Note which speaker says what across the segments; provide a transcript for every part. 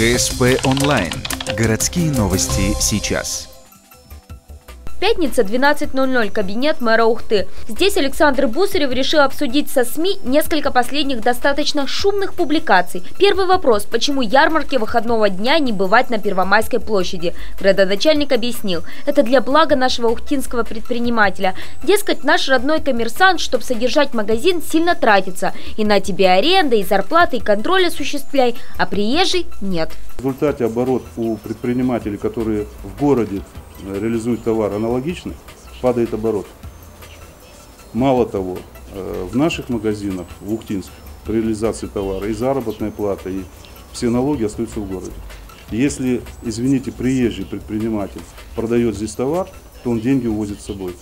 Speaker 1: ГСП онлайн. Городские новости сейчас.
Speaker 2: Пятница, 12:00, кабинет мэра Ухты. Здесь Александр Бусарев решил обсудить со СМИ несколько последних достаточно шумных публикаций. Первый вопрос: почему ярмарки выходного дня не бывать на Первомайской площади? Градоначальник объяснил: это для блага нашего ухтинского предпринимателя. Дескать, наш родной коммерсант, чтобы содержать магазин, сильно тратится. И на тебе аренда, и зарплата, и контроль осуществляй, а приезжий нет.
Speaker 3: В результате оборот у предпринимателей, которые в городе реализует товар аналогично, падает оборот. Мало того, в наших магазинах, в Ухтинске, при реализации товара и заработная плата, и все налоги остаются в городе. Если, извините, приезжий предприниматель продает здесь товар, то он деньги увозит с собой.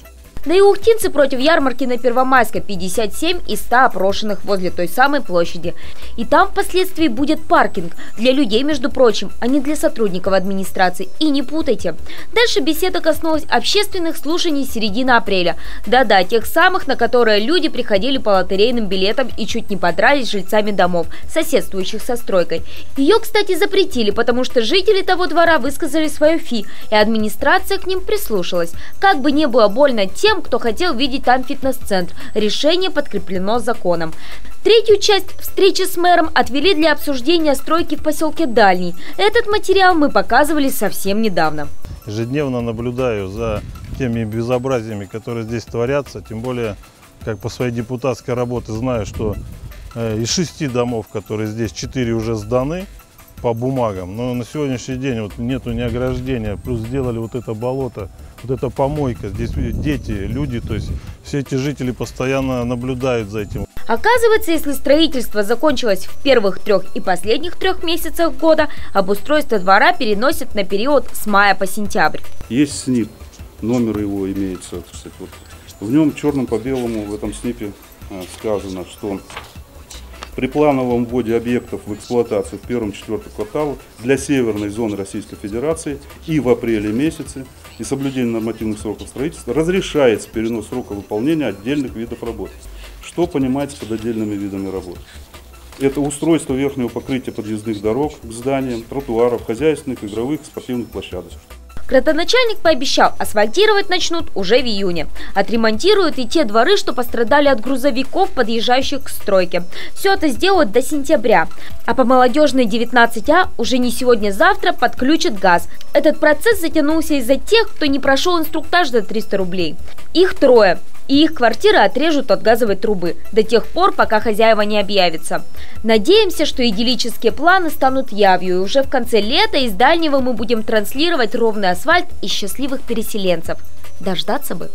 Speaker 2: Да и ухтинцы против ярмарки на Первомайской: 57 из 100 опрошенных возле той самой площади. И там впоследствии будет паркинг для людей, между прочим, а не для сотрудников администрации. И не путайте. Дальше беседа коснулась общественных слушаний середины апреля. Да-да, тех самых, на которые люди приходили по лотерейным билетам и чуть не подрались с жильцами домов, соседствующих со стройкой. Ее, кстати, запретили, потому что жители того двора высказали свое фи, и администрация к ним прислушалась. Как бы не было больно тем, кто хотел видеть там фитнес-центр. Решение подкреплено законом. Третью часть встречи с мэром отвели для обсуждения стройки в поселке Дальний. Этот материал мы показывали совсем недавно.
Speaker 4: Ежедневно наблюдаю за теми безобразиями, которые здесь творятся. Тем более, как по своей депутатской работе знаю, что из 6 домов, которые здесь, 4 уже сданы по бумагам. Но на сегодняшний день вот нету ни ограждения, плюс сделали вот это болото, вот эта помойка. Здесь дети, люди, то есть все эти жители постоянно наблюдают за этим.
Speaker 2: Оказывается, если строительство закончилось в первых 3 и последних 3 месяцах года, обустройство двора переносят на период с мая по сентябрь.
Speaker 3: Есть СНИП, номер его имеется. Кстати, вот. В нем черным по белому в этом СНИПе сказано, что при плановом вводе объектов в эксплуатацию в 1-4 кварталах для северной зоны Российской Федерации и в апреле месяце и соблюдение нормативных сроков строительства разрешается перенос срока выполнения отдельных видов работ. Что понимается под отдельными видами работ? Это устройство верхнего покрытия подъездных дорог к зданиям, тротуаров, хозяйственных, игровых, спортивных площадок.
Speaker 2: Градоначальник пообещал: асфальтировать начнут уже в июне. Отремонтируют и те дворы, что пострадали от грузовиков, подъезжающих к стройке. Все это сделают до сентября. А по молодежной 19А уже не сегодня-завтра подключат газ. Этот процесс затянулся из-за тех, кто не прошел инструктаж за 300 рублей. Их 3. И их квартиры отрежут от газовой трубы до тех пор, пока хозяева не объявятся. Надеемся, что идиллические планы станут явью, и уже в конце лета из Дальнего мы будем транслировать ровный асфальт и счастливых переселенцев. Дождаться бы.